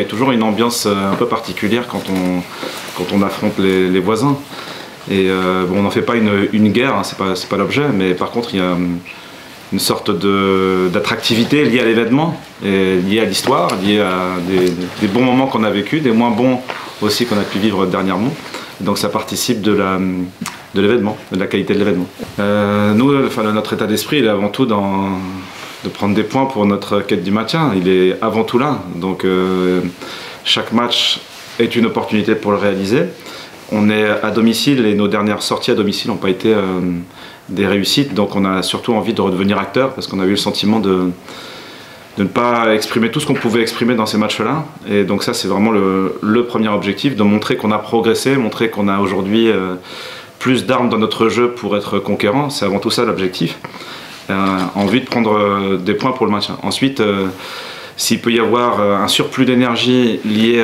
toujours une ambiance un peu particulière quand on affronte les voisins. Et bon, on n'en fait pas une guerre, hein, c'est pas l'objet, mais par contre il y a une sorte d'attractivité liée à l'événement, liée à l'histoire, liée à des bons moments qu'on a vécus, des moins bons aussi qu'on a pu vivre dernièrement. Donc ça participe de l'événement, de la qualité de l'événement. Nous, enfin, notre état d'esprit, il est avant tout de prendre des points pour notre quête du maintien. Il est avant tout là. Donc chaque match est une opportunité pour le réaliser. On est à domicile et nos dernières sorties à domicile n'ont pas été des réussites. Donc on a surtout envie de redevenir acteur parce qu'on a eu le sentiment de ne pas exprimer tout ce qu'on pouvait exprimer dans ces matchs-là. Et donc ça, c'est vraiment le premier objectif, de montrer qu'on a progressé, montrer qu'on a aujourd'hui plus d'armes dans notre jeu pour être conquérant. C'est avant tout ça l'objectif. Envie de prendre des points pour le maintien. Ensuite, s'il peut y avoir un surplus d'énergie lié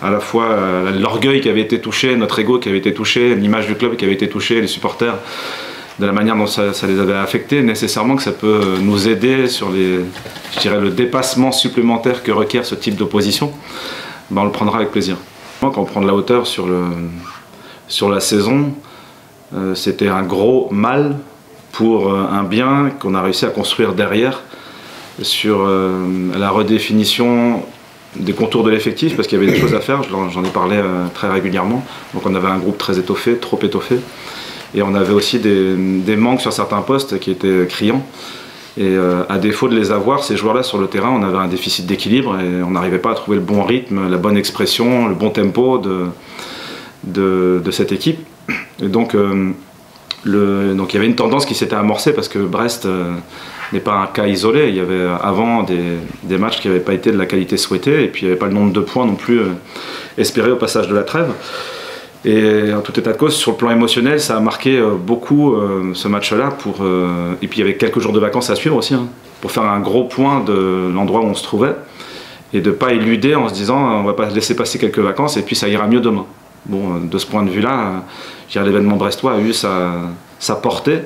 à la fois à l'orgueil qui avait été touché, notre ego qui avait été touché, l'image du club qui avait été touchée, les supporters, de la manière dont ça les avait affectés, nécessairement que ça peut nous aider sur je dirais, le dépassement supplémentaire que requiert ce type d'opposition, ben on le prendra avec plaisir. Quand on prend de la hauteur sur la saison, c'était un gros mal pour un bien qu'on a réussi à construire derrière sur la redéfinition des contours de l'effectif, parce qu'il y avait des choses à faire, j'en ai parlé très régulièrement. Donc on avait un groupe très étoffé, trop étoffé, et on avait aussi des manques sur certains postes qui étaient criants. Et à défaut de les avoir, ces joueurs-là sur le terrain, on avait un déficit d'équilibre et on n'arrivait pas à trouver le bon rythme, la bonne expression, le bon tempo de cette équipe. Et donc il y avait une tendance qui s'était amorcée parce que Brest n'est pas un cas isolé. Il y avait avant des matchs qui n'avaient pas été de la qualité souhaitée et puis il n'y avait pas le nombre de points non plus espérés au passage de la trêve. Et en tout état de cause, sur le plan émotionnel, ça a marqué beaucoup ce match-là. Et puis il y avait quelques jours de vacances à suivre aussi, hein, pour faire un gros point de l'endroit où on se trouvait et de ne pas éluder en se disant on ne va pas laisser passer quelques vacances et puis ça ira mieux demain. Bon, de ce point de vue-là, l'événement brestois a eu sa portée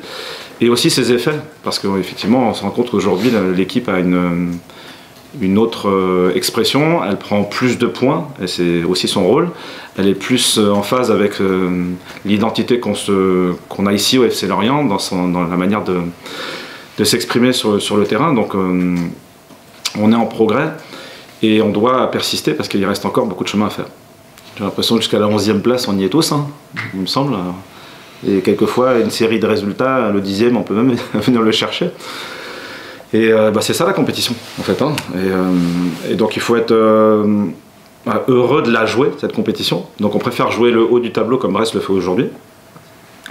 et aussi ses effets, parce qu'effectivement, on se rend compte qu'aujourd'hui, l'équipe a une autre expression, elle prend plus de points, et c'est aussi son rôle. Elle est plus en phase avec l'identité qu'on a ici au FC Lorient, dans la manière de s'exprimer sur le terrain. Donc on est en progrès et on doit persister parce qu'il reste encore beaucoup de chemin à faire. J'ai l'impression que jusqu'à la 11e place, on y est tous, hein, il me semble. Et quelquefois, une série de résultats, le 10e, on peut même venir le chercher. Et c'est ça la compétition, en fait. Hein. Et donc il faut être heureux de la jouer, cette compétition. Donc on préfère jouer le haut du tableau comme Brest le fait aujourd'hui.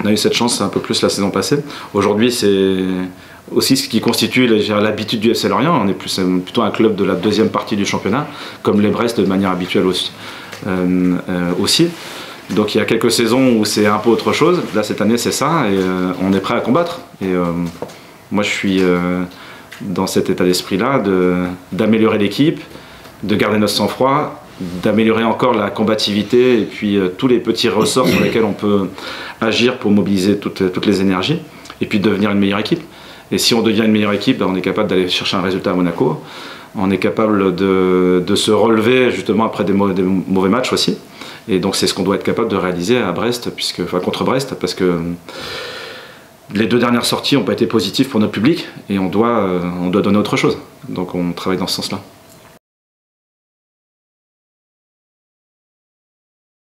On a eu cette chance un peu plus la saison passée. Aujourd'hui, c'est aussi ce qui constitue l'habitude du FC Lorient. On est plutôt un club de la deuxième partie du championnat, comme les Brest de manière habituelle aussi. Donc il y a quelques saisons où c'est un peu autre chose. Là, cette année, c'est ça, et on est prêt à combattre. Et moi, je suis dans cet état d'esprit-là, d'améliorer l'équipe, de garder notre sang-froid, d'améliorer encore la combativité et puis tous les petits ressorts sur lesquels on peut agir pour mobiliser toutes les énergies et puis devenir une meilleure équipe. Et si on devient une meilleure équipe, on est capable d'aller chercher un résultat à Monaco, on est capable de se relever justement après des mauvais matchs aussi. Et donc c'est ce qu'on doit être capable de réaliser à Brest, contre Brest, parce que les deux dernières sorties n'ont pas été positives pour notre public et on doit donner autre chose. Donc on travaille dans ce sens-là.